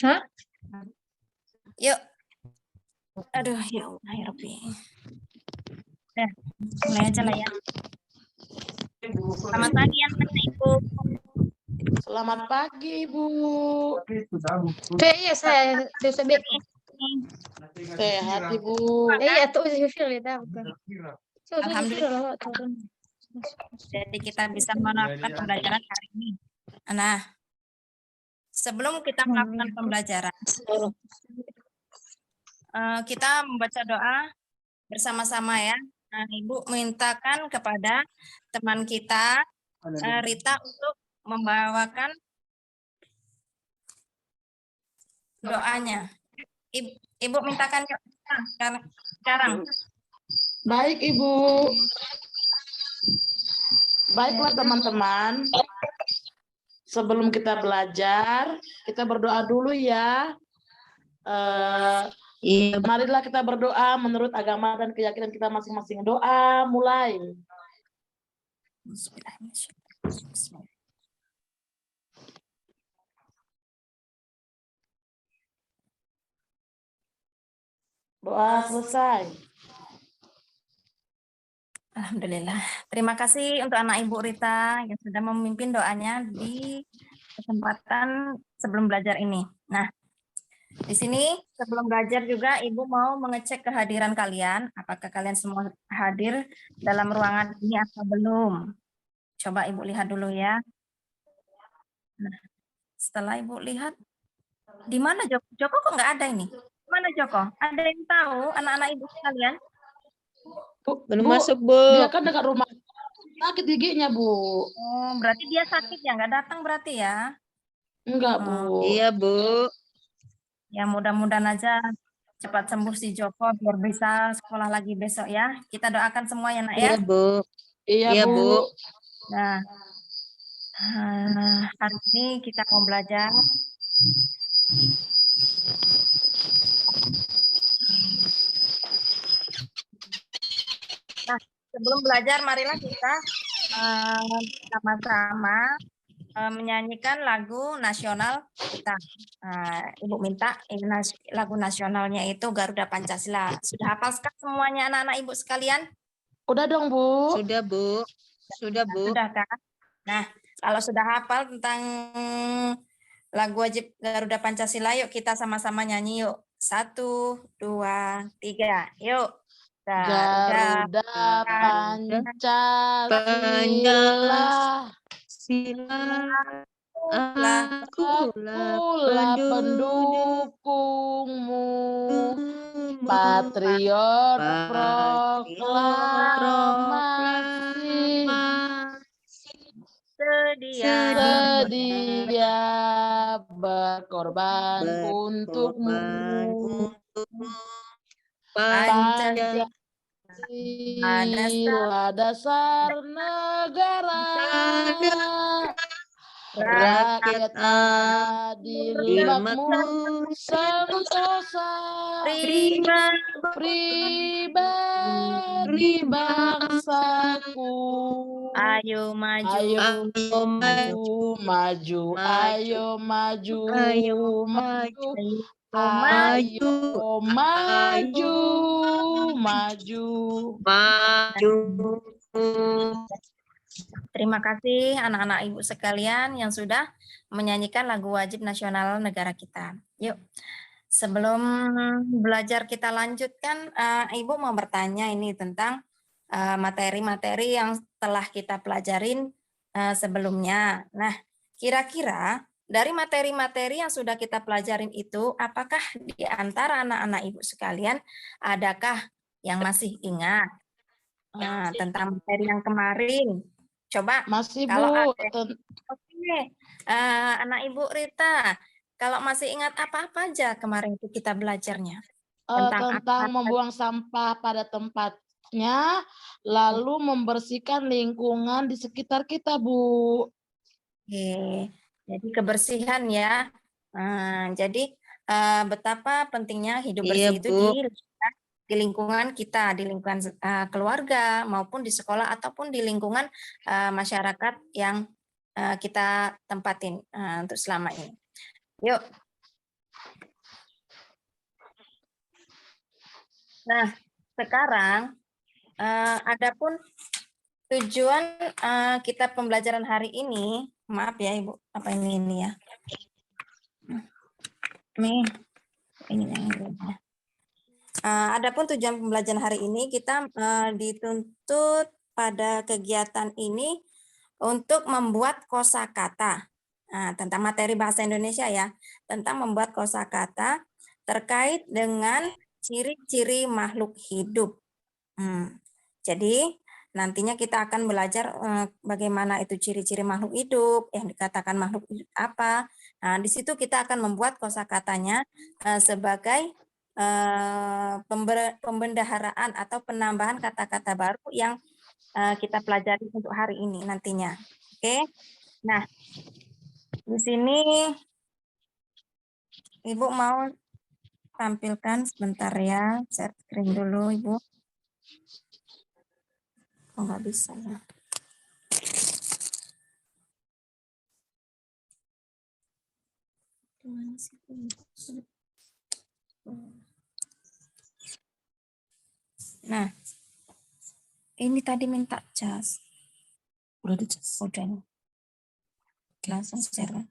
Hah? Yuk. Aduh, ya Allah, ya Rabbi. Nah, mulai aja lah ya. Selamat pagi anak-anak Ibu. Selamat pagi, Ibu. Iya, saya sabi. Sehat, Ibu. Iya, tuh sih lihat apa. Alhamdulillah. Jadi kita bisa melakukan pembelajaran hari ini. Nah, sebelum kita melakukan pembelajaran, kita membaca doa bersama-sama ya. Nah, Ibu mintakan kepada teman kita, Rita, untuk membawakan doanya. Ibu mintakan yuk sekarang. Baik, Ibu. Baiklah, teman-teman. Sebelum kita belajar, kita berdoa dulu ya. Marilah kita berdoa menurut agama dan keyakinan kita masing-masing. Doa mulai. Doa selesai. Alhamdulillah. Terima kasih untuk anak Ibu Rita yang sudah memimpin doanya di kesempatan sebelum belajar ini. Nah, di sini sebelum belajar juga Ibu mau mengecek kehadiran kalian. Apakah kalian semua hadir dalam ruangan ini atau belum? Coba Ibu lihat dulu ya. Nah, setelah Ibu lihat, di mana Joko? Joko kok nggak ada ini? Di mana Joko? Ada yang tahu anak-anak Ibu sekalian? Belum Bu, masuk, Bu. Dia kan dekat rumah. Sakit giginya, Bu. Oh, berarti dia sakit ya, nggak datang berarti ya? Enggak, Bu. Iya, Bu. Ya mudah-mudahan aja cepat sembuh si Joko biar bisa sekolah lagi besok ya. Kita doakan semua ya nak ya. Iya, Bu. Iya, Iya, Bu. Bu. Nah, hari ini kita mau belajar Nah, sebelum belajar marilah kita sama-sama menyanyikan lagu nasional kita. Ibu minta lagu nasionalnya itu Garuda Pancasila. Sudah hafal semuanya anak-anak Ibu sekalian? Udah dong, Bu. Sudah, Bu. Sudah, Bu. Sudah kan? Nah, kalau sudah hafal tentang lagu wajib Garuda Pancasila, yuk kita sama-sama nyanyi yuk. 1, 2, 3, yuk. Garuda Pancasila, akulah pendukungmu, patriot proklamasi, sedia berkorban untukmu. Pancasila dasar negara, rakyat adil makmur sentosa, pribadi bangsaku. Ayo maju, ayo maju, ayo maju, ayo maju, ayo maju. Terima kasih anak-anak Ibu sekalian yang sudah menyanyikan lagu wajib nasional negara kita. Yuk, sebelum belajar kita lanjutkan, Ibu mau bertanya ini tentang materi-materi yang telah kita pelajarin sebelumnya. Nah, kira-kira dari materi-materi yang sudah kita pelajarin itu, apakah di antara anak-anak Ibu sekalian, adakah yang masih ingat tentang materi yang kemarin? Coba, masih, kalau Bu. ada. Oke, anak Ibu Rita, kalau masih ingat apa-apa aja kemarin itu kita belajarnya? Tentang membuang sampah pada tempatnya, lalu membersihkan lingkungan di sekitar kita, Bu. Oke, jadi kebersihan ya. Jadi betapa pentingnya hidup bersih itu di lingkungan kita, di lingkungan keluarga maupun di sekolah ataupun di lingkungan masyarakat yang kita tempatin untuk selama ini. Yuk. Nah, sekarang adapun tujuan kita pembelajaran hari ini, maaf ya Ibu, apa ini ya? Ini yang ini. Adapun tujuan pembelajaran hari ini kita dituntut pada kegiatan ini untuk membuat kosakata. Tentang materi bahasa Indonesia ya, tentang membuat kosakata terkait dengan ciri-ciri makhluk hidup. Jadi nantinya kita akan belajar bagaimana itu ciri-ciri makhluk hidup, yang dikatakan makhluk hidup apa. Nah, di situ kita akan membuat kosakatanya sebagai pembendaharaan atau penambahan kata-kata baru yang kita pelajari untuk hari ini nantinya. Oke. Nah, di sini Ibu mau tampilkan sebentar ya, share screen dulu Ibu. Oh, nggak bisa ya. Nah, ini tadi minta cas. Udah dicas. Udah. Langsung share.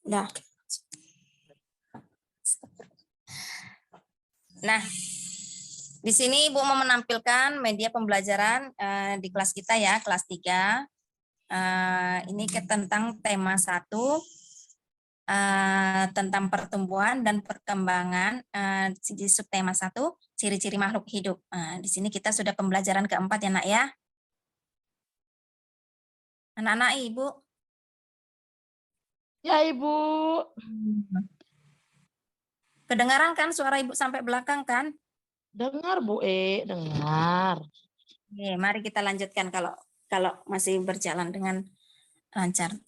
Nah. Nah, di sini Ibu mau menampilkan media pembelajaran di kelas kita ya, kelas 3. Ini tentang tema 1 tentang pertumbuhan dan perkembangan di subtema 1 ciri-ciri makhluk hidup. Di sini kita sudah pembelajaran keempat ya Nak ya. Anak-anak Ibu. Ya Ibu. Kedengaran kan suara Ibu sampai belakang kan? Dengar Bu dengar. Oke, mari kita lanjutkan kalau masih berjalan dengan lancar.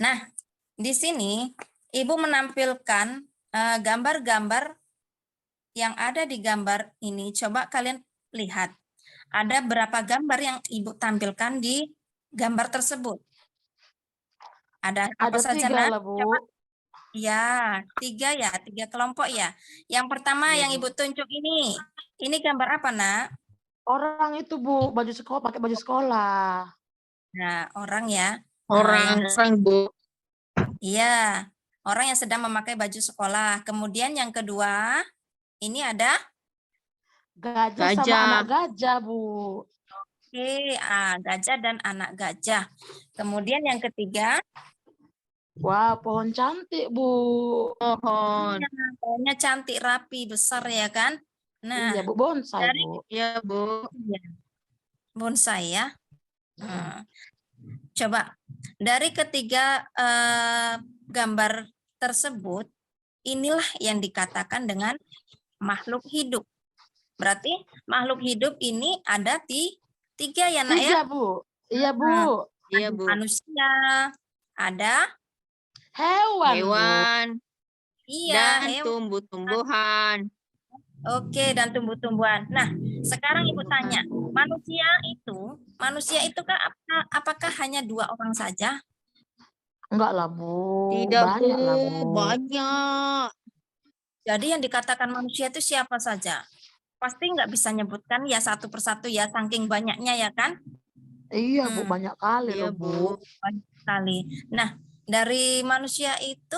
Nah, di sini Ibu menampilkan gambar-gambar yang ada di gambar ini. Coba kalian lihat. Ada berapa gambar yang Ibu tampilkan di gambar tersebut? Ada apa saja, 3 Nak? lah Bu. Coba. Ya, 3 ya, 3 kelompok ya. Yang pertama Iya, yang Bu. Ibu tunjuk ini. Ini gambar apa, Nak? Orang itu Bu, baju sekolah, pakai baju sekolah. Nah, orang ya. Orang Bu. Iya, orang yang sedang memakai baju sekolah. Kemudian yang kedua, ini ada Gajah sama anak gajah Bu. Oke, gajah dan anak gajah. Kemudian yang ketiga, Wah, pohon cantik Bu. Pohon. pohonnya cantik, rapi, besar ya kan? Nah, Iya Bu, bonsai dari Bu. Ya Bu. bonsai ya. Coba dari ketiga gambar tersebut, inilah yang dikatakan dengan makhluk hidup. Berarti makhluk hidup ini ada di 3 ya Nak ya? 3 Bu. Iya Bu. Iya Bu. Manusia, ada Hewan Bu. Hewan. iya, Dan hewan. tumbuh-tumbuhan. Oke, dan tumbuh-tumbuhan. Nah, sekarang Ibu tanya, manusia itu apakah hanya 2 orang saja? Enggak lah Bu. Tidak Banyak lah Bu. banyak. Jadi yang dikatakan manusia itu siapa saja? Pasti nggak bisa nyebutkan ya satu persatu ya, saking banyaknya ya kan? Iya Bu, banyak kali Iya loh Bu. Banyak sekali. Nah, dari manusia itu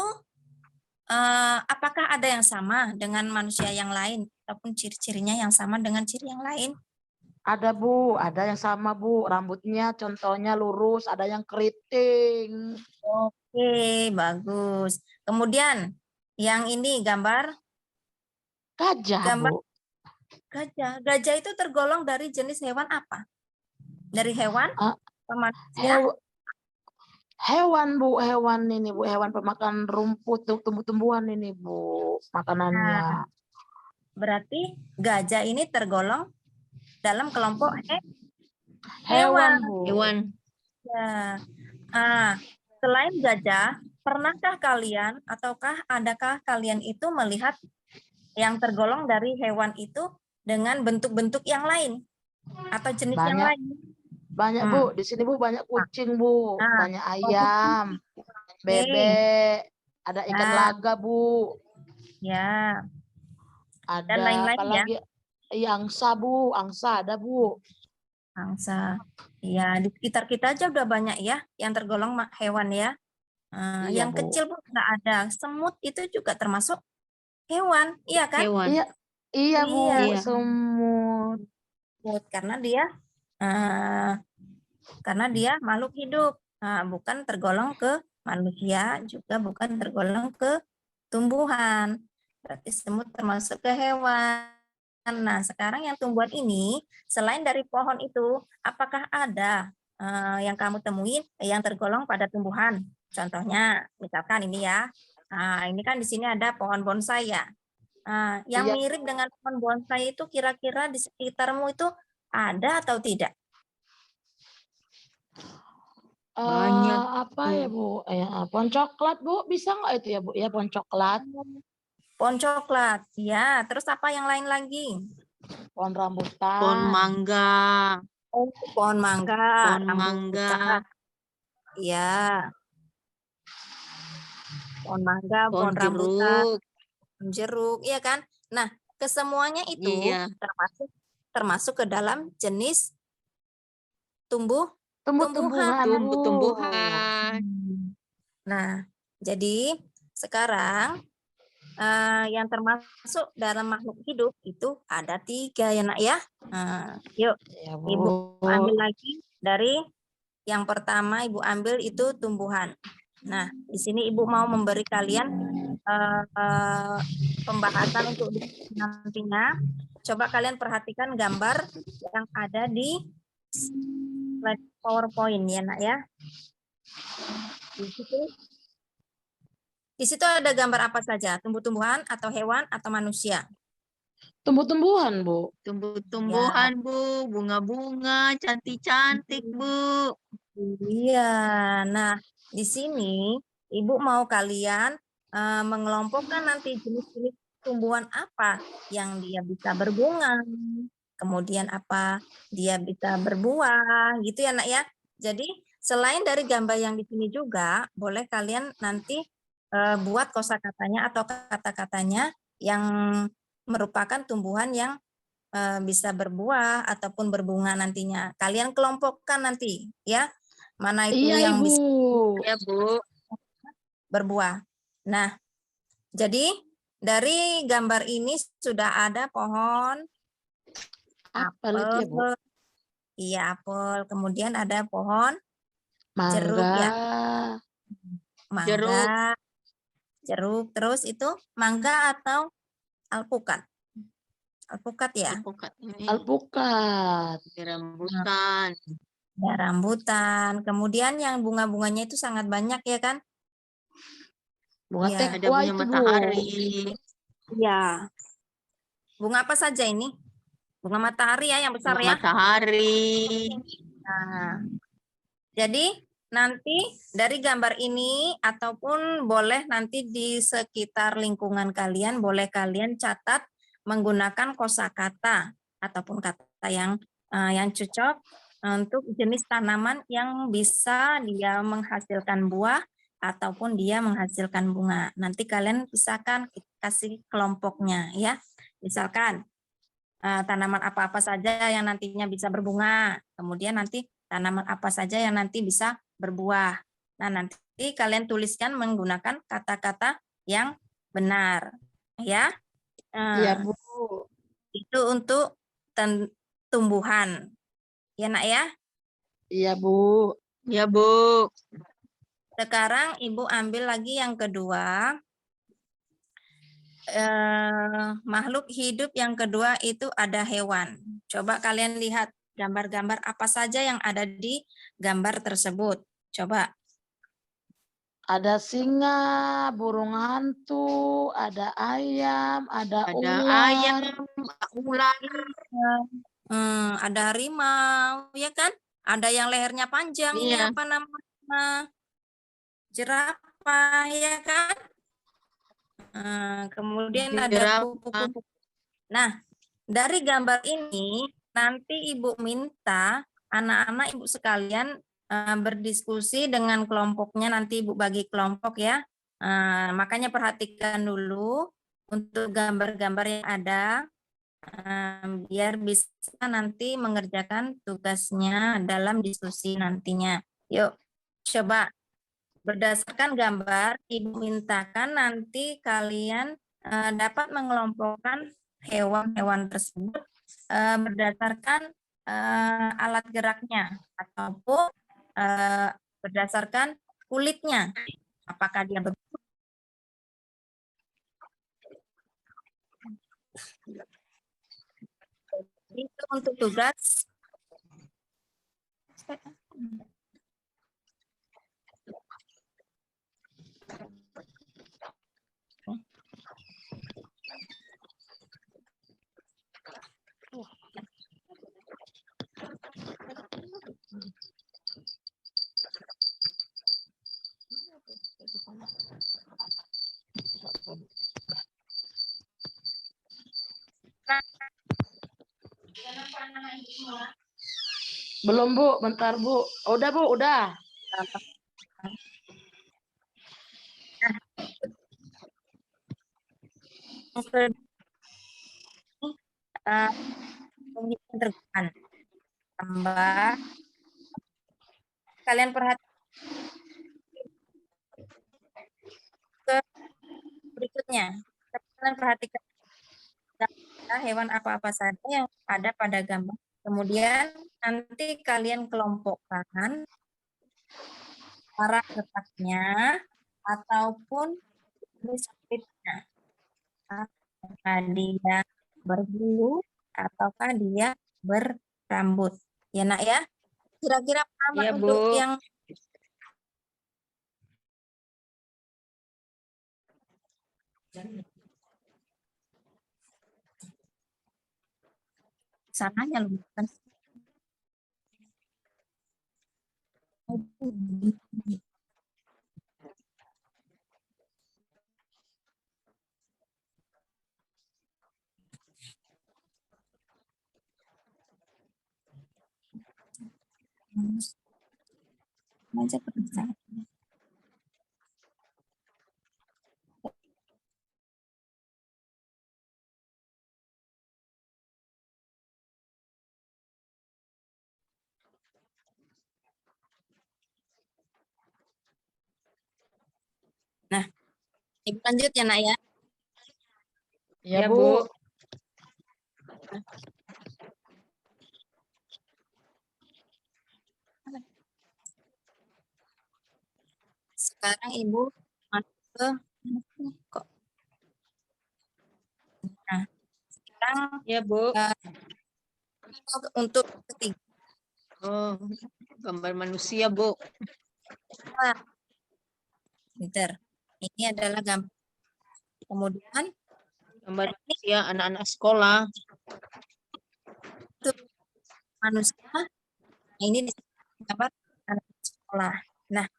apakah ada yang sama dengan manusia yang lain ataupun ciri-cirinya yang sama dengan ciri yang lain? Ada Bu, ada yang sama Bu. Rambutnya contohnya lurus, ada yang keriting. Oke, bagus. Kemudian yang ini gambar Gajah gambar Bu. gajah. Gajah itu tergolong dari jenis hewan apa? Dari hewan? Manusia? Hewan Bu, hewan ini Bu, hewan pemakan rumput, tumbuh-tumbuhan ini Bu, makanannya. Berarti gajah ini tergolong dalam kelompok Hewan Bu. Hewan. Ya. Selain gajah, pernahkah kalian ataukah adakah kalian itu melihat yang tergolong dari hewan itu dengan bentuk-bentuk yang lain atau jenis yang Banyak. lain? Banyak Bu, di sini Bu banyak kucing Bu, Nah, banyak ayam, oke. bebek, ada ikan Ya, laga Bu, ya. Dan ada apa lain-lain ya. lagi? Angsa Bu, angsa ada Bu. Angsa. Ya, di sekitar kita aja udah banyak ya yang tergolong hewan ya. Iya Yang Bu. kecil pun nggak ada. Semut itu juga termasuk hewan, iya kan? Hewan. Iya, iya Bu, Iya, semut. semut eh, karena dia makhluk hidup, bukan tergolong ke manusia, juga bukan tergolong ke tumbuhan. Berarti semut termasuk ke hewan. Nah, sekarang yang tumbuhan ini, selain dari pohon itu, apakah ada yang kamu temuin yang tergolong pada tumbuhan? Contohnya, misalkan ini ya, ini kan di sini ada pohon bonsai ya. Yang Iya. mirip dengan pohon bonsai itu kira-kira di sekitarmu itu ada atau tidak? Banyak. Apa ya Bu? Pohon coklat Bu, bisa nggak itu ya Bu? Ya pohon coklat, Pohon coklat, ya. Terus apa yang lain lagi? pohon Pohon rambutan. mangga. Oh, pohon mangga, Pohon rambutan. mangga. Ya, pohon mangga, Pohon pohon rambutan, jeruk. pohon jeruk, iya kan? Nah, kesemuanya itu Iya. termasuk ke dalam jenis tumbuhan. Tumbuh-tumbuhan Bu. Tumbuh-tumbuhan. Nah, jadi sekarang yang termasuk dalam makhluk hidup itu ada 3 ya nak ya. Yuk, Ya Ibu Bu. ambil lagi dari yang pertama, Ibu ambil itu tumbuhan. Nah, di sini Ibu mau memberi kalian pembahasan untuk nantinya. Coba kalian perhatikan gambar yang ada di slide PowerPoint ya nak ya. Di situ ada gambar apa saja? Tumbuh-tumbuhan atau hewan atau manusia? Tumbuh-tumbuhan Bu. Tumbuh-tumbuhan, Bu. Bunga-bunga. Cantik-cantik, Bu. Iya. Nah, di sini Ibu mau kalian mengelompokkan nanti jenis-jenis tumbuhan apa yang dia bisa berbunga, kemudian apa dia bisa berbuah, gitu ya nak ya. Jadi selain dari gambar yang di sini juga, boleh kalian nanti buat kosakatanya atau kata-katanya yang merupakan tumbuhan yang bisa berbuah ataupun berbunga nantinya. Kalian kelompokkan nanti ya. Mana itu Iya yang Ibu. bisa Ya, Bu. berbuah. Nah, jadi dari gambar ini sudah ada pohon Apel itu ya Bu. apel. Iya, apel. Kemudian ada pohon jeruk Mangga. ya. Jeruk. Mangga, jeruk. Terus itu mangga atau alpukat? Alpukat ya. Alpukat ini. Alpukat. Di rambutan. Ya, rambutan. Kemudian yang bunga-bunganya itu sangat banyak ya kan? Bunga Iya. Ada tekwa bunga itu Bu. matahari. Iya. Bunga apa saja ini? Bunga matahari ya yang besar Bunga ya. matahari. Nah, jadi nanti dari gambar ini ataupun boleh nanti di sekitar lingkungan kalian boleh kalian catat menggunakan kosakata ataupun kata yang cocok untuk jenis tanaman yang bisa dia menghasilkan buah ataupun dia menghasilkan bunga. Nanti kalian pisahkan kasih kelompoknya ya. Misalkan tanaman apa-apa saja yang nantinya bisa berbunga. Kemudian nanti tanaman apa saja yang nanti bisa berbuah. Nah, nanti kalian tuliskan menggunakan kata-kata yang benar. Ya. Iya Bu. Itu untuk tumbuhan. Ya, nak ya. Iya Bu. Ya, Bu. Sekarang Ibu ambil lagi yang kedua. Makhluk hidup yang kedua itu ada hewan. Coba kalian lihat gambar-gambar apa saja yang ada di gambar tersebut. Coba. Ada singa, burung hantu, ada ayam, ada ayam, ular. ular. Ada harimau, ya kan? Ada yang lehernya panjang, ini Iya. apa namanya? Jerapah, ya kan? Kemudian ada Jerapah. kupu-kupu. Nah, dari gambar ini nanti Ibu minta anak-anak Ibu sekalian berdiskusi dengan kelompoknya, nanti Ibu bagi kelompok ya. Makanya perhatikan dulu untuk gambar-gambar yang ada, biar bisa nanti mengerjakan tugasnya dalam diskusi nantinya. Yuk, coba berdasarkan gambar, Ibu mintakan nanti kalian dapat mengelompokkan hewan-hewan tersebut berdasarkan alat geraknya ataupun berdasarkan kulitnya. Apakah dia begitu? Itu untuk tugas. Belum Bu, bentar Bu. Udah Bu, udah. Tergunakan tambah kalian perhatikan ke berikutnya. Kalian perhatikan hewan apa-apa saja yang ada pada gambar. Kemudian nanti kalian kelompokkan cara geraknya ataupun kulitnya. Apakah dia berbulu ataukah dia berambut. Ya Nak ya. Kira-kira apa Iya, untuk Bu. yang sananya loh, bukan. Aja perbincangan. Nah, Ibu lanjut ya Nak ya. Iya Iya, Bu. Bu. Sekarang Ibu masuk ke kok. Nah, sekarang Iya, Bu. untuk ketiga. Oh, gambar manusia, Bu. Bentar. Ini adalah gambar. Kemudian Gambar manusia anak-anak sekolah. untuk manusia. Ini gambar anak sekolah. Nah,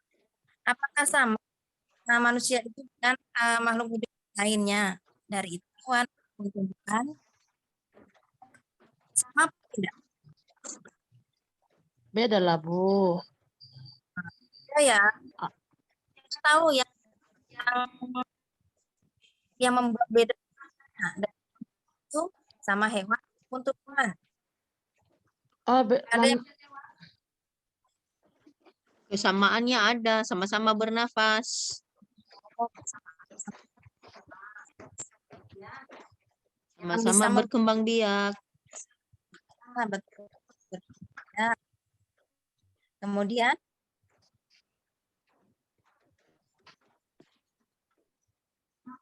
apakah sama manusia itu dengan makhluk hidup lainnya dari hewan tumbuhan? Sama apa tidak? Beda lah Bu. Ya, kita tahu ya yang membuat beda itu sama hewan maupun tumbuhan. Oh, Ada yang Kesamaannya ada, sama-sama bernafas. Sama-sama bisa berkembang biak. betul. Ya. Kemudian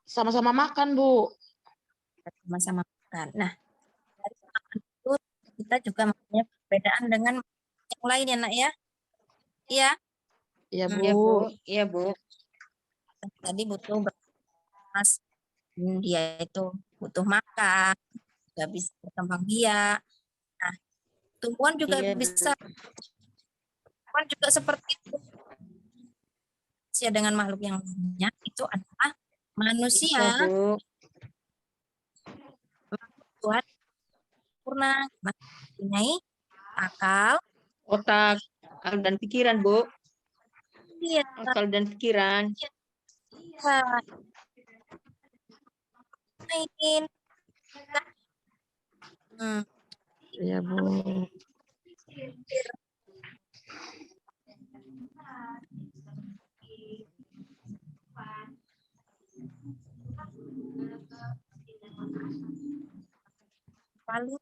sama-sama makan Bu. sama-sama makan. Nah, dari makan itu kita juga mempunyai perbedaan dengan yang lain ya Nak ya. Iya. Iya Bu. Iya, Bu. Iya, Bu. Tadi butuh bernafas, dia itu butuh makan, nggak bisa berkembang biak. Nah, tumbuhan juga Iya, bisa, tumbuhan juga seperti itu. Manusia dengan makhluk yang lainnya itu adalah manusia. Bisa, Bu. Tuhan sempurna, mempunyai akal, Otak, akal dan pikiran, Bu. Iya, Akal dan pikiran. Pak. Main. Hmm. Iya, Bu. Lalu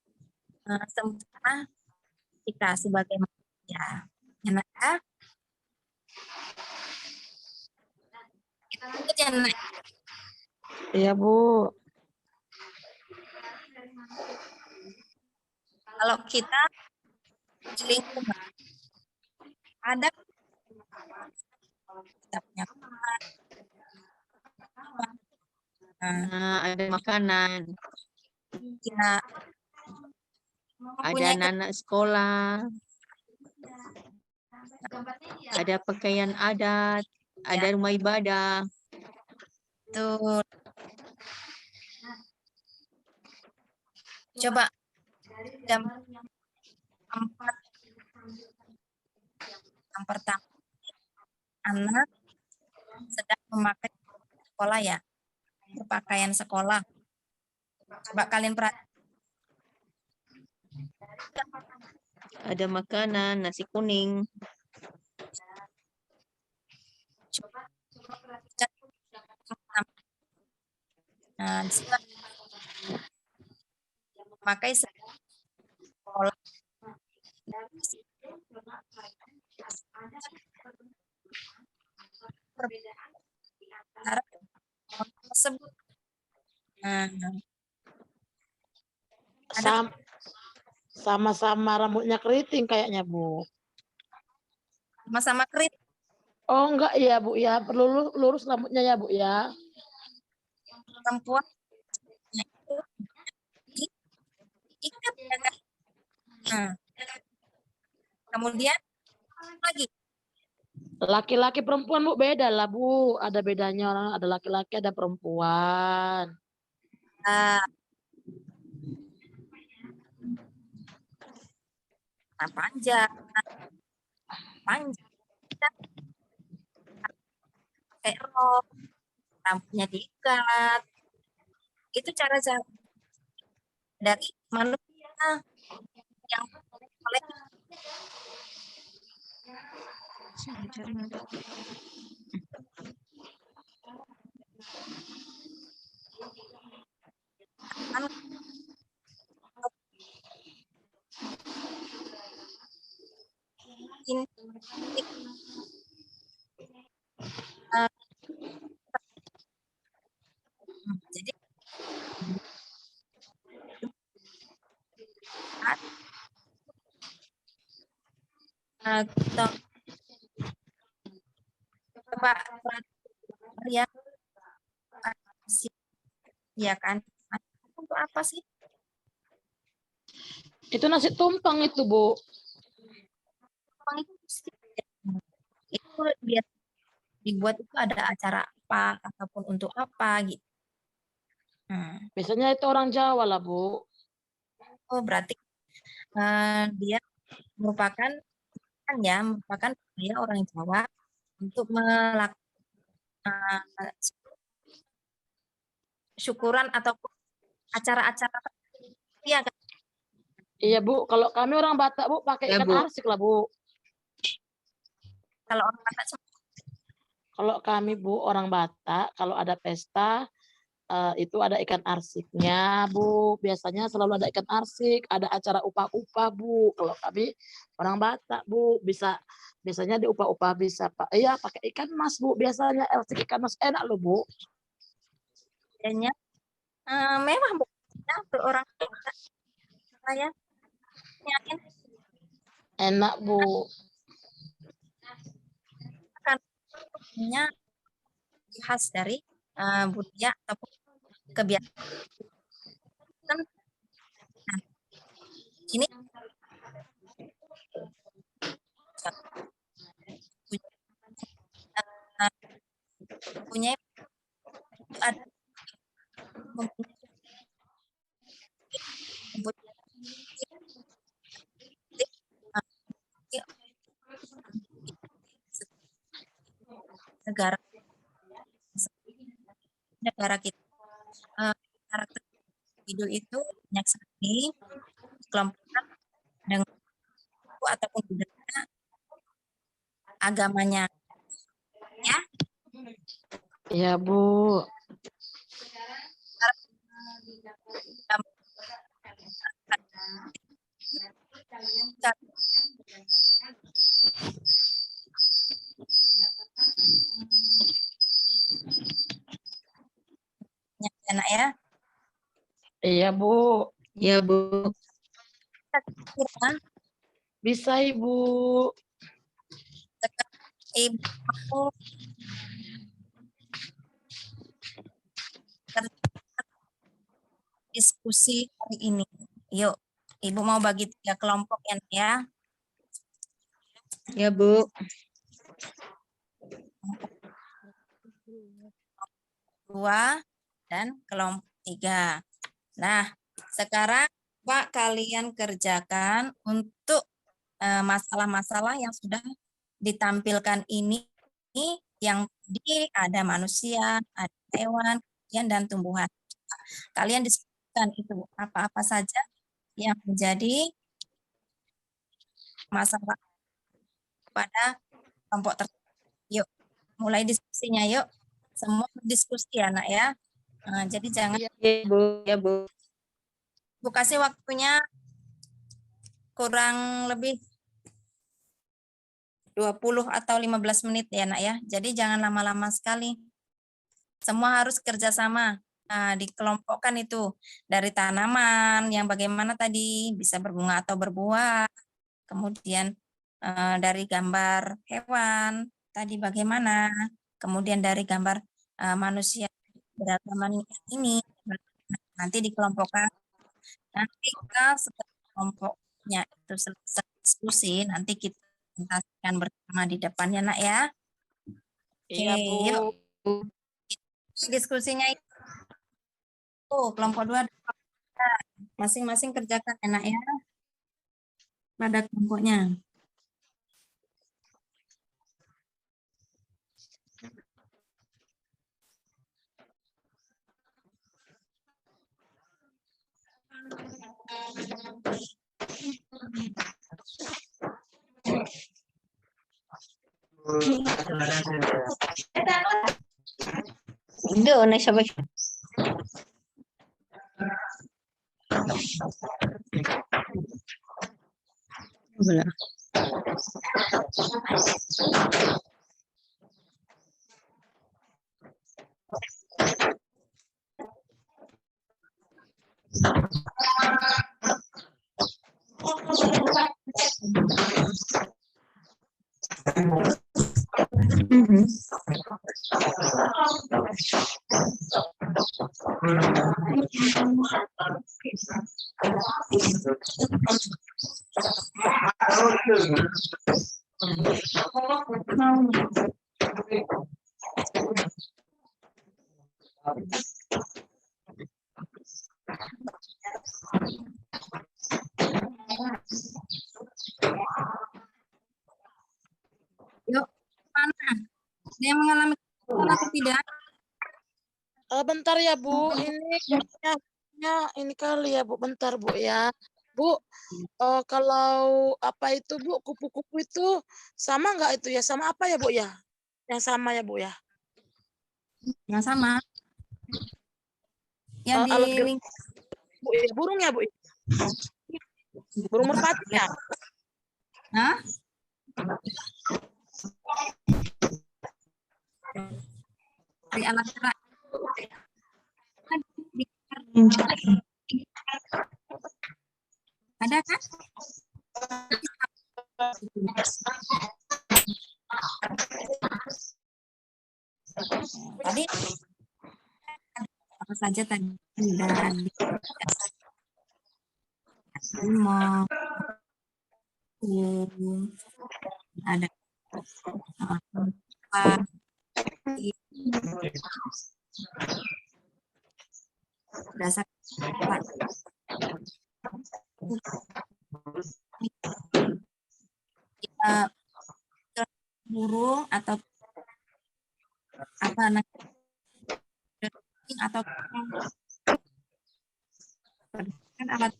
sementara kita sebagai manusia, ya Nak, ya. Itu ya Nak. Iya, Bu. Kalau kita di lingkungan ada kita punya kamar, Nah, ada makanan, kita ada mempunyai anak-anak sekolah, ada pakaian adat, ada rumah ibadah. betul. Coba jam 4 yang pertama anak sedang memakai sekolah ya, berpakaian sekolah. Coba kalian perhatikan. Ada makanan, nasi kuning. Nah, di sini memakai sekolah. Perbedaan tersebut. Nah, Sama-sama rambutnya keriting kayaknya, Bu. sama-sama keriting. Oh, enggak ya, Bu ya. Perlu lurus rambutnya ya, Bu ya. Perempuan itu ikat ya kan? Nah, kemudian lagi Laki-laki perempuan, Bu, beda lah, Bu. Ada bedanya orang, ada laki-laki, ada perempuan. nah, panjang, pakai rok, rambutnya diikat. Itu cara dari manusia yang oleh jadi coba ya, ya kan? Untuk apa sih? Itu nasi tumpang itu, Bu. Itu biar dibuat itu ada acara apa ataupun untuk apa gitu. Biasanya itu orang Jawa lah, Bu. Oh, berarti dia merupakan budaya orang Jawa untuk melakukan syukuran ataupun acara-acara ya kan? Iya, Bu. Kalau kami orang Batak, Bu, pakai Ya, ikan Bu. arsik lah, Bu. Kalau orang Batak Kalau kami, Bu, orang Batak, kalau ada pesta, itu ada ikan arsiknya, Bu. Biasanya selalu ada ikan arsik, ada acara upah-upah, Bu. Kalau kami orang Batak, Bu, biasanya di upah-upah bisa, Pak. Iya, pakai ikan mas, Bu. Biasanya arsik ikan mas enak loh, Bu. kayaknya mewah Bu. Ya, untuk orang Batak. Saya yakin Enak, Bu. punya khas dari budaya ataupun kebiasaan. Nah, ini punya ada negara kita karakter individu itu banyak sekali kelompok dengan suku ataupun budaya agamanya ya. Iya, Bu. Enak ya. Iya, Bu. Ya, Bu. Bisa, Ibu. Ibu diskusi hari ini. Yuk, Ibu mau bagi 3 kelompok ya. Ya, Bu. Dua dan kelompok 3. Nah, sekarang Pak kalian kerjakan untuk masalah-masalah yang sudah ditampilkan ini, yang tadi ada manusia, ada hewan, dan tumbuhan. Kalian diskusikan itu apa-apa saja yang menjadi masalah pada kelompok tersebut. Yuk, mulai diskusinya yuk. Semua berdiskusi ya, Nak ya. Nah, jadi jangan Ya, Bu. Ya, Bu. Bu kasih waktunya kurang lebih 20 atau 15 menit ya, Nak ya. Jadi jangan lama-lama sekali. Semua harus kerjasama. Nah, dikelompokkan itu dari tanaman yang bagaimana tadi bisa berbunga atau berbuah. Kemudian dari gambar hewan tadi bagaimana. Kemudian dari gambar manusia beragama ini nanti dikelompokkan. Nanti setelah kelompoknya itu selesai diskusi, nanti kita presentasikan bersama di depannya, Nak ya. Oke, Iya, Bu. yuk. Diskusinya itu kelompok 2 masing-masing kerjakan enak ya pada kelompoknya. Hindi, nagsabay. Wala. Yuk, mana? Dia mengalami kesalahan atau tidak? Bentar ya, Bu. Ini kayaknya ini kali ya, Bu. Bentar, Bu ya. Bu, kalau apa itu, Bu, kupu-kupu itu sama nggak itu ya? Sama apa ya, Bu ya? Yang sama ya, Bu ya? Yang sama. Yang di Alat gerak, lingkup. Bu, ya, burung ya, Bu? Burung merpati ya? Hah? Dari alat gerak. Ada kan? Tadi apa saja tadi dan mau ada dasar kita burung atau apa nanti atau kan alat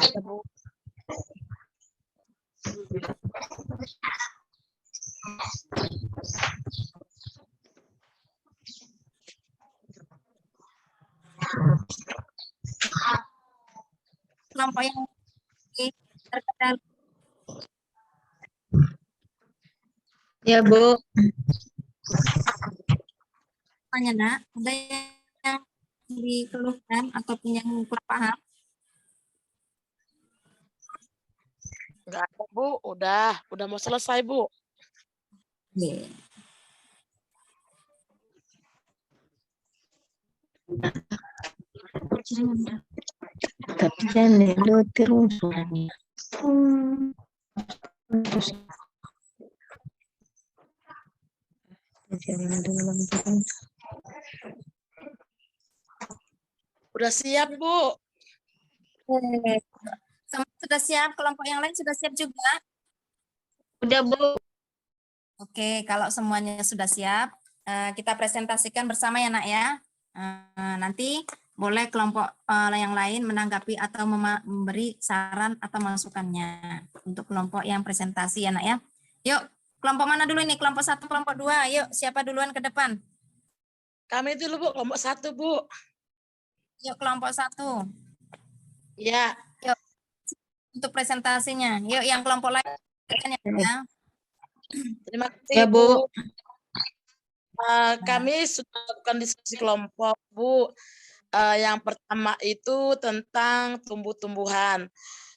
Ya, Bu. kelompok yang terkendala Ya, Bu. tanya nak, ada yang dikeluhkan ataupun yang kurang paham? Enggak ada, Bu. Udah mau selesai, Bu. Oke. Tapi jangan lu terus. Terus. Jangan dalam terus. Udah siap, Bu. Oke. Semua sudah siap, kelompok yang lain sudah siap juga? Udah, Bu. Oke, kalau semuanya sudah siap, kita presentasikan bersama ya nak ya. Nanti boleh kelompok yang lain menanggapi atau memberi saran atau masukannya untuk kelompok yang presentasi ya nak ya. Yuk, kelompok mana dulu ini? Kelompok 1, kelompok 2. Yuk, siapa duluan ke depan? Kami dulu, Bu. Kelompok 1, Bu. Yuk, kelompok 1. Ya. Yuk, untuk presentasinya. Yuk, yang kelompok lain ya. Terima kasih, Ya, Bu. Bu. Kami sudah lakukan diskusi kelompok, Bu. Yang pertama itu tentang tumbuh-tumbuhan.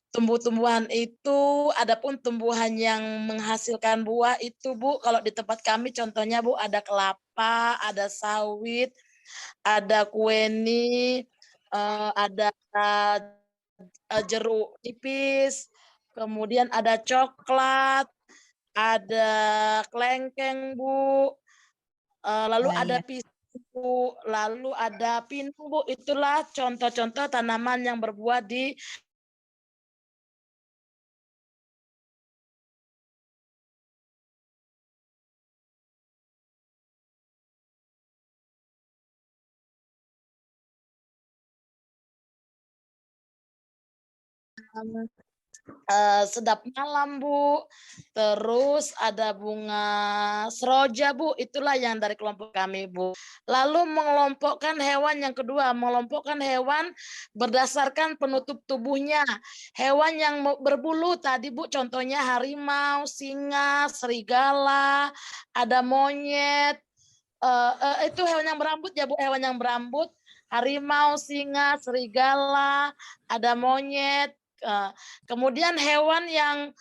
Tumbuh-tumbuhan itu adapun tumbuhan yang menghasilkan buah itu, Bu, kalau di tempat kami contohnya, Bu, ada kelapa, ada sawit, ada kueni, ada jeruk nipis, kemudian ada coklat, ada kelengkeng, Bu, lalu Ya, ada ya. pisang, Bu, lalu ada pinang, Bu. Itulah contoh-contoh tanaman yang berbuah di sedap malam, Bu. Terus ada bunga seroja, Bu. Itulah yang dari kelompok kami, Bu. Lalu mengelompokkan hewan yang kedua, mengelompokkan hewan berdasarkan penutup tubuhnya. Hewan yang berbulu tadi, Bu, contohnya harimau, singa, serigala, ada monyet. Itu hewan yang berambut ya, Bu, hewan yang berambut. Harimau, singa, serigala, ada monyet. Kemudian hewan yang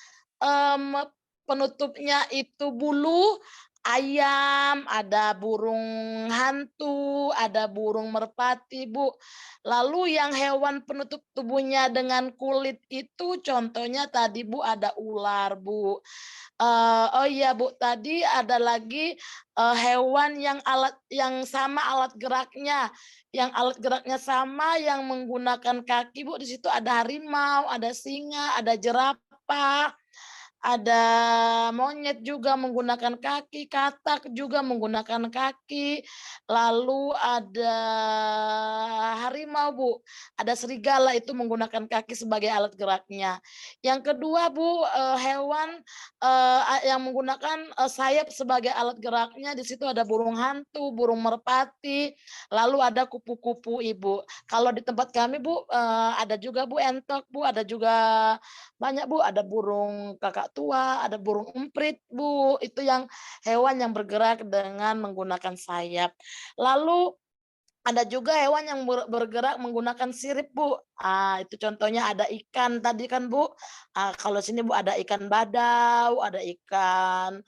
penutupnya itu bulu, ayam, ada burung hantu, ada burung merpati, Bu. Lalu yang hewan penutup tubuhnya dengan kulit itu contohnya tadi, Bu, ada ular, Bu. Oh iya, Bu, tadi ada lagi hewan yang sama alat geraknya. Yang alat geraknya sama, yang menggunakan kaki, Bu, di situ ada harimau, ada singa, ada jerapah, ada monyet juga menggunakan kaki, katak juga menggunakan kaki, lalu ada harimau, Bu, ada serigala itu menggunakan kaki sebagai alat geraknya. Yang kedua, Bu, hewan yang menggunakan sayap sebagai alat geraknya, di situ ada burung hantu, burung merpati, lalu ada kupu-kupu, Ibu. Kalau di tempat kami, Bu, ada juga, Bu, entok, Bu, ada juga banyak, Bu, ada burung kakak tua, ada burung emprit, Bu, itu yang hewan yang bergerak dengan menggunakan sayap. Lalu ada juga hewan yang bergerak menggunakan sirip, Bu. Itu contohnya ada ikan tadi kan, Bu. Kalau sini, Bu, ada ikan badau, ada ikan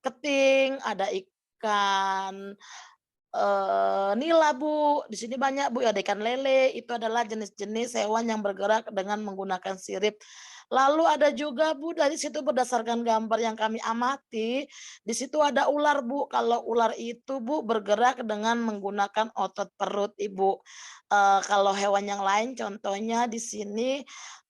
keting, ada ikan nila, Bu. Di sini banyak, Bu, ada ikan lele, itu adalah jenis-jenis hewan yang bergerak dengan menggunakan sirip. Lalu ada juga, Bu, dari situ berdasarkan gambar yang kami amati, di situ ada ular, Bu. Kalau ular itu, Bu, bergerak dengan menggunakan otot perut, Ibu. Kalau hewan yang lain contohnya di sini,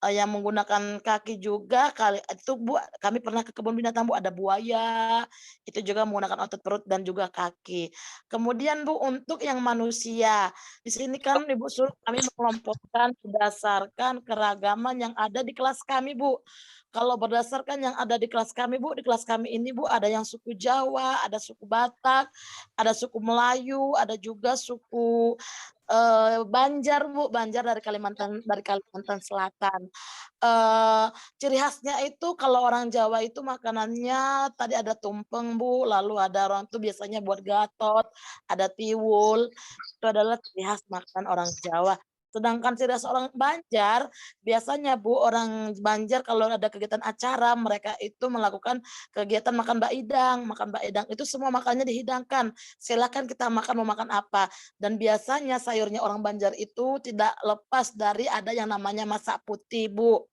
yang menggunakan kaki juga kali itu, Bu, kami pernah ke kebun binatang, Bu, ada buaya, itu juga menggunakan otot perut dan juga kaki. Kemudian, Bu, untuk yang manusia, di sini kan Ibu suruh kami mengelompokkan berdasarkan keragaman yang ada di kelas kami, Bu. Kalau berdasarkan yang ada di kelas kami, Bu, di kelas kami ini, Bu, ada yang suku Jawa, ada suku Batak, ada suku Melayu, ada juga suku, Banjar, Bu, Banjar dari Kalimantan Selatan. Eee, Ciri khasnya itu kalau orang Jawa itu makanannya tadi ada tumpeng, Bu, lalu ada orang tuh biasanya buat gatot, ada tiwul, itu adalah ciri khas makanan orang Jawa. Sedangkan ciri khas orang Banjar, biasanya, Bu, orang Banjar kalau ada kegiatan acara, mereka itu melakukan kegiatan makan bakidang. Makan bakidang itu semua makannya dihidangkan, silakan kita makan mau makan apa. Dan biasanya sayurnya orang Banjar itu tidak lepas dari ada yang namanya masak putih, Bu.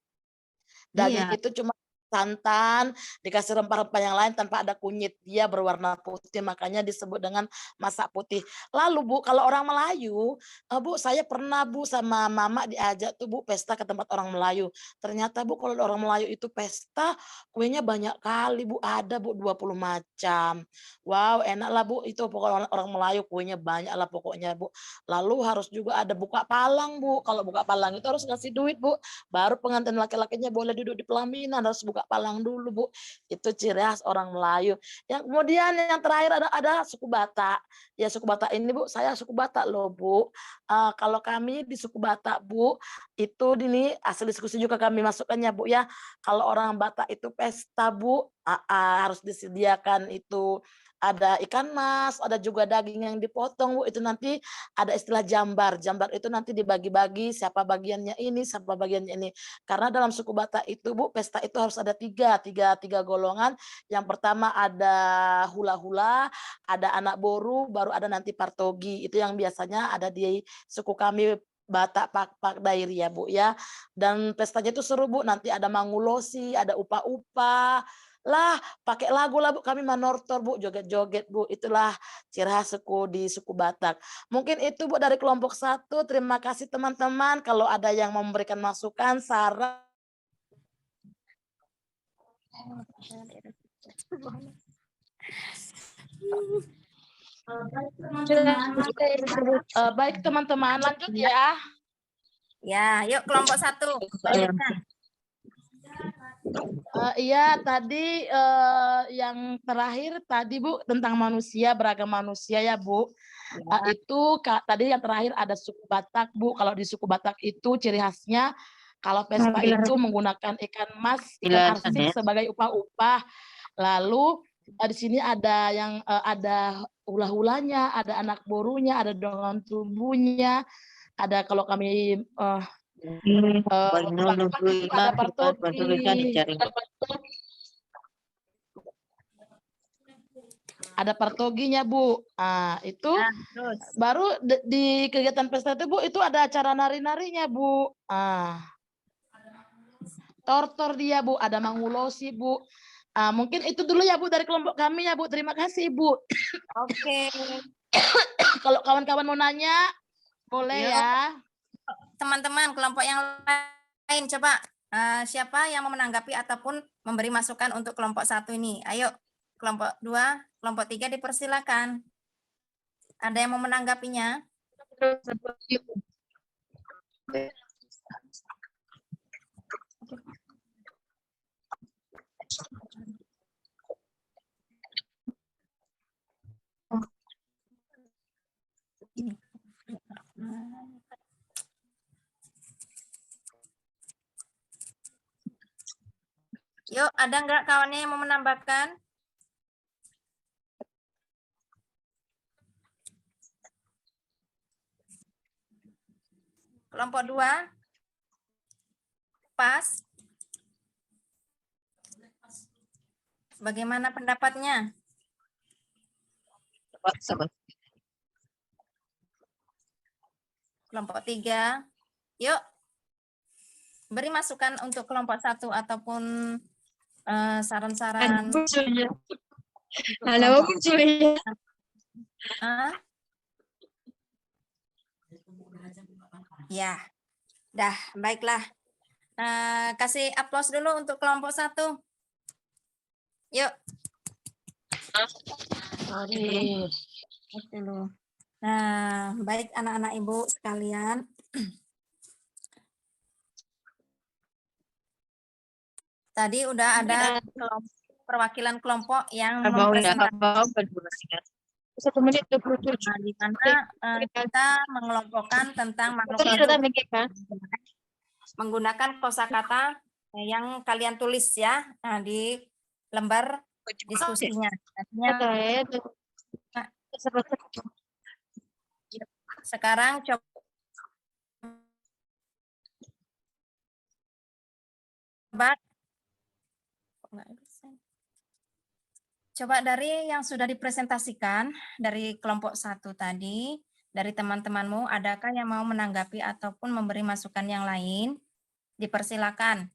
Daging Iya, itu cuma santan, dikasih rempah-rempah yang lain tanpa ada kunyit, dia berwarna putih, makanya disebut dengan masak putih. Lalu, Bu, kalau orang Melayu, Bu, saya pernah, Bu, sama mama diajak tuh, Bu, pesta ke tempat orang Melayu. Ternyata, Bu, kalau orang Melayu itu pesta, kuenya banyak kali, Bu, ada, Bu, 20 macam. Wow, enak lah, Bu, itu pokoknya orang orang Melayu kuenya banyak lah pokoknya, Bu. Lalu harus juga ada buka palang, Bu, kalau buka palang itu harus ngasih duit, Bu. Baru pengantin laki-lakinya boleh duduk di pelaminan, harus buka palang dulu, Bu. Itu ciri khas orang Melayu. Yang kemudian yang terakhir ada suku Batak. Ya suku Batak ini, Bu, saya suku Batak loh, Bu. Kalau kami di suku Batak, Bu, itu ini hasil diskusi juga kami masukkan ya, Bu, ya. Kalau orang Batak itu pesta, Bu, harus disediakan itu ada ikan mas, ada juga daging yang dipotong, Bu, itu nanti ada istilah jambar. Jambar itu nanti dibagi-bagi siapa bagiannya ini, siapa bagiannya ini. Karena dalam suku Batak itu, Bu, pesta itu harus ada tiga golongan. Yang pertama ada hula-hula, ada anak boru, baru ada nanti partogi. Itu yang biasanya ada di suku kami Batak Pak Dairi ya, Bu, ya. Dan pestanya itu seru, Bu, nanti ada mangulosi, ada upa-upa, lah pakai lagu lah, Bu, kami manortor, Bu, joget-joget, Bu, itulah ciri khas suku di suku Batak. Mungkin itu, Bu, dari kelompok satu. Terima kasih teman-teman, kalau ada yang mau memberikan masukan, saran. Baik teman-teman, lanjut ya. Ya, yuk kelompok 1. Lanjutkan. Iya tadi, yang terakhir tadi, Bu, tentang manusia, beragam manusia ya, Bu. Itu tadi yang terakhir ada suku Batak, Bu. Kalau di suku Batak itu ciri khasnya kalau pesta itu menggunakan ikan mas, ikan arsik sebagai upah-upah. Lalu, di sini ada yang, ada hula-hulanya, ada anak borunya, ada dongeng tubuhnya, ada kalau kami, laki-laki itu ada partogi. Ada partoginya, Bu. Itu Nah, terus. baru di kegiatan pesta itu, Bu, itu ada acara nari-narinya, Bu. Tortor dia, Bu, ada mangulosi, Bu. Mungkin itu dulu ya, Bu, dari kelompok kami ya, Bu. Terima kasih, Bu. Oke. Kalau kawan-kawan mau nanya, boleh Yuk. ya. Teman-teman kelompok yang lain coba siapa yang mau menanggapi ataupun memberi masukan untuk kelompok 1 ini? Ayo, kelompok 2, kelompok 3 dipersilakan. Ada yang mau menanggapinya? Yuk, ada nggak kawannya yang mau menambahkan? Kelompok 2? Pas? Bagaimana pendapatnya? kelompok 3. Yuk, beri masukan untuk kelompok 1 ataupun saran-saran untuk Halo, kelompok. Ah, ya, dah, baiklah. Kasih aplaus dulu untuk kelompok 1. Yuk. Sorry. Dulu. Nah, baik anak-anak ibu sekalian. Tadi udah ada perwakilan kelompok yang mempresentasikan 1 menit 27. di mana kita mengelompokkan tentang makhluk hidup menggunakan kosakata yang kalian tulis ya di lembar diskusinya. Artinya, sekarang coba dari yang sudah dipresentasikan dari kelompok 1 tadi, dari teman-temanmu, adakah yang mau menanggapi ataupun memberi masukan yang lain? Dipersilakan.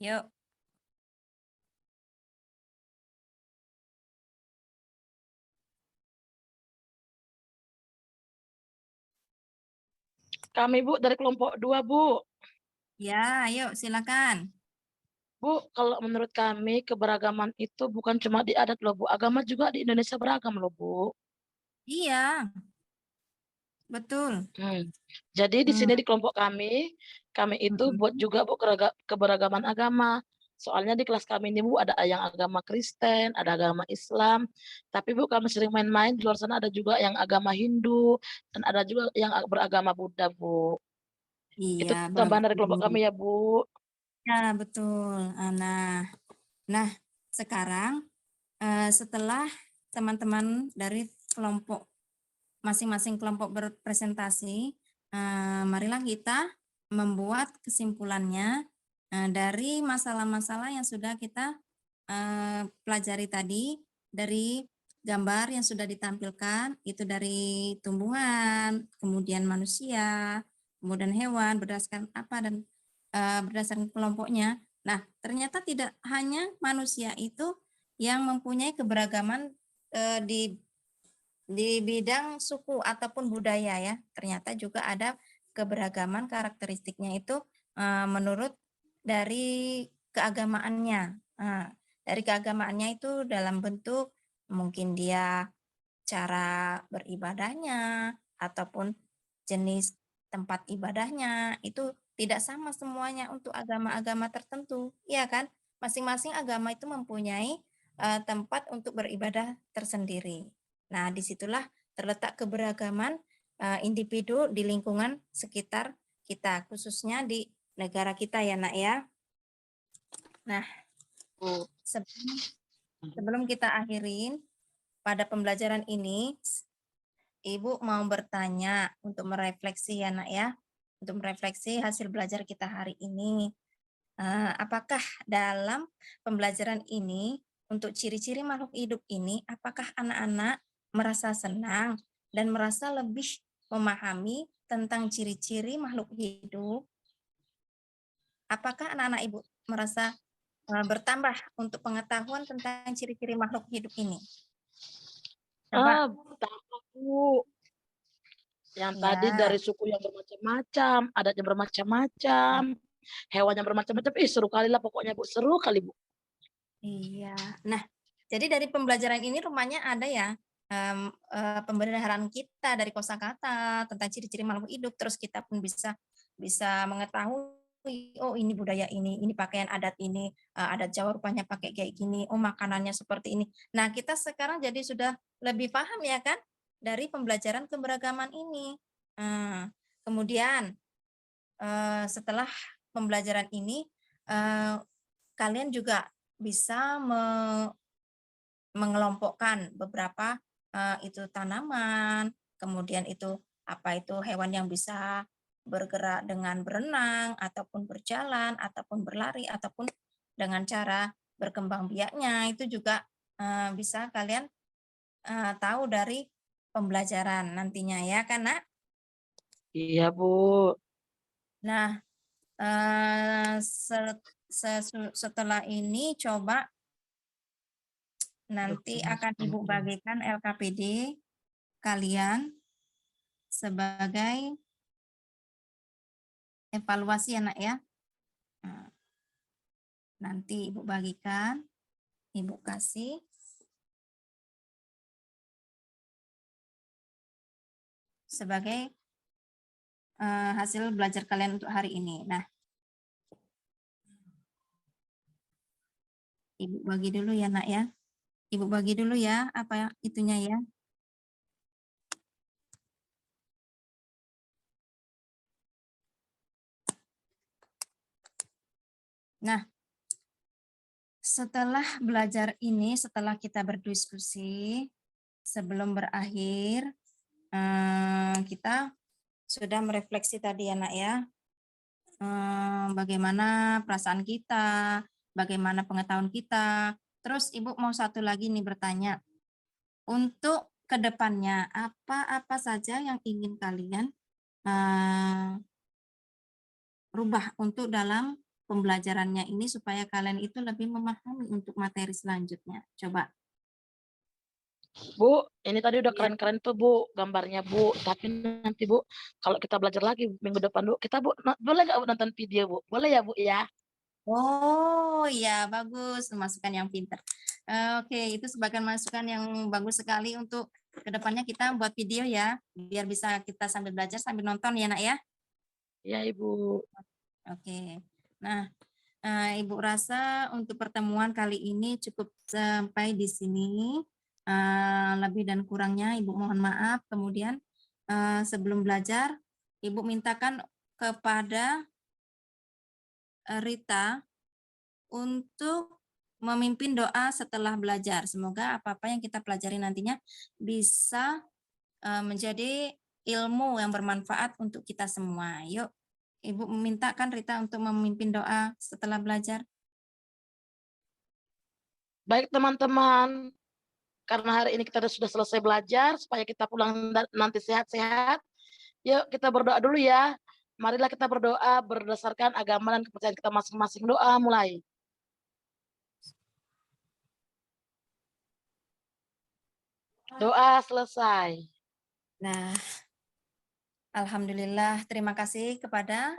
Yuk. Kami Bu dari kelompok 2 Bu. Ya, yuk silakan. Bu, kalau menurut kami keberagaman itu bukan cuma di adat loh Bu, agama juga di Indonesia beragam loh Bu. Iya, betul. Jadi di sini di kelompok kami itu buat juga Bu keberagaman agama. Soalnya di kelas kami ini Bu ada yang agama Kristen, ada agama Islam. Tapi Bu kami sering main-main di luar sana ada juga yang agama Hindu dan ada juga yang beragama Buddha Bu. Itu Iya, tambahan dari kelompok bagus. kami ya Bu. Ya, betul. Nah, sekarang setelah teman-teman dari kelompok masing-masing kelompok berpresentasi, marilah kita membuat kesimpulannya dari masalah-masalah yang sudah kita pelajari tadi, dari gambar yang sudah ditampilkan, itu dari tumbuhan, kemudian manusia, kemudian hewan, berdasarkan apa dan berdasarkan kelompoknya. Nah, ternyata tidak hanya manusia itu yang mempunyai keberagaman di bidang suku ataupun budaya ya. Ternyata juga ada keberagaman karakteristiknya itu menurut dari keagamaannya. Dari keagamaannya itu dalam bentuk mungkin dia cara beribadahnya ataupun jenis tempat ibadahnya itu tidak sama semuanya untuk agama-agama tertentu, ya kan? Masing-masing agama itu mempunyai tempat untuk beribadah tersendiri. Nah, disitulah terletak keberagaman individu di lingkungan sekitar kita, khususnya di negara kita ya, Nak ya. Nah, sebelum kita akhirin pada pembelajaran ini, Ibu mau bertanya untuk merefleksi ya, Nak ya, untuk merefleksi hasil belajar kita hari ini. Apakah dalam pembelajaran ini untuk ciri-ciri makhluk hidup ini, apakah anak-anak merasa senang dan merasa lebih memahami tentang ciri-ciri makhluk hidup? Apakah anak-anak Ibu merasa bertambah untuk pengetahuan tentang ciri-ciri makhluk hidup ini? Coba. Tambah Bu. Yang tadi dari suku yang bermacam-macam, adatnya bermacam-macam, hewan yang bermacam-macam. Seru kali lah pokoknya Bu, seru kali Bu. Iya. Nah, jadi dari pembelajaran ini rupanya ada ya pembelajaran kita dari kosakata tentang ciri-ciri makhluk hidup, terus kita pun bisa mengetahui, oh ini budaya ini pakaian adat ini, adat Jawa rupanya pakai kayak gini, oh makanannya seperti ini. Nah, kita sekarang jadi sudah lebih paham ya kan dari pembelajaran keberagaman ini. Kemudian setelah pembelajaran ini kalian juga bisa mengelompokkan beberapa itu tanaman, kemudian itu apa itu hewan yang bisa bergerak dengan berenang ataupun berjalan ataupun berlari ataupun dengan cara berkembang biaknya itu juga bisa kalian tahu dari pembelajaran nantinya ya kan Nak? Iya, Bu. Nah, setelah ini coba nanti akan Ibu bagikan LKPD kalian sebagai evaluasi ya Nak ya. Nah, nanti Ibu bagikan, Ibu kasih. Sebagai hasil belajar kalian untuk hari ini. Nah, Ibu bagi dulu ya Nak ya. Ibu bagi dulu ya apa itunya ya. Nah, setelah belajar ini, setelah kita berdiskusi, sebelum berakhir, kita sudah merefleksi tadi ya Nak ya. Bagaimana perasaan kita, bagaimana pengetahuan kita. Terus Ibu mau satu lagi nih bertanya. Untuk kedepannya, apa-apa saja yang ingin kalian rubah untuk dalam pembelajarannya ini supaya kalian itu lebih memahami untuk materi selanjutnya. Coba. Bu, ini tadi udah Iya. keren-keren tuh Bu gambarnya Bu. Tapi nanti Bu, kalau kita belajar lagi minggu depan Bu, kita Bu boleh nggak Bu nonton video Bu? Boleh ya Bu ya? Oh iya, bagus. Masukan yang pintar. Oke, itu sebagai masukan yang bagus sekali untuk kedepannya kita buat video ya. Biar bisa kita sambil belajar sambil nonton ya Nak ya. Iya Ibu. Oke. Nah, Ibu rasa untuk pertemuan kali ini cukup sampai di sini. Lebih dan kurangnya Ibu mohon maaf. Kemudian sebelum belajar, Ibu mintakan kepada Rita untuk memimpin doa setelah belajar. Semoga apa-apa yang kita pelajari nantinya bisa menjadi ilmu yang bermanfaat untuk kita semua. Yuk, Ibu memintakan Rita untuk memimpin doa setelah belajar. Baik teman-teman, karena hari ini kita sudah selesai belajar, supaya kita pulang nanti sehat-sehat, yuk kita berdoa dulu ya. Marilah kita berdoa berdasarkan agama dan kepercayaan kita masing-masing. Doa mulai. Doa selesai. Nah, alhamdulillah terima kasih kepada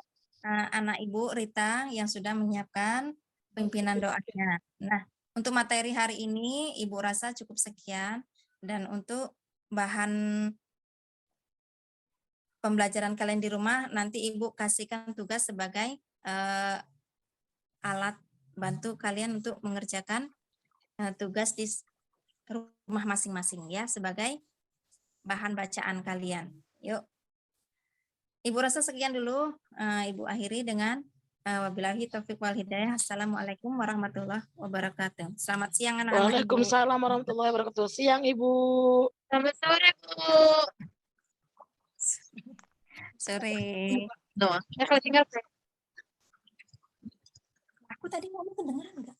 anak Ibu Rita yang sudah menyiapkan pimpinan doanya. Nah, untuk materi hari ini Ibu rasa cukup sekian, dan untuk bahan pembelajaran kalian di rumah nanti Ibu kasihkan tugas sebagai alat bantu kalian untuk mengerjakan tugas di rumah masing-masing ya, sebagai bahan bacaan kalian. Yuk. Ibu rasa sekian dulu, Ibu akhiri dengan wabillahi taufiq wal hidayah. Assalamualaikum warahmatullahi wabarakatuh. Selamat siang anak-anak Ibu. Waalaikumsalam warahmatullahi wabarakatuh. Siang Ibu. Selamat sore, Bu. Sore. Doa. Ya, kalau tinggal Aku tadi ngomong kedengeran enggak?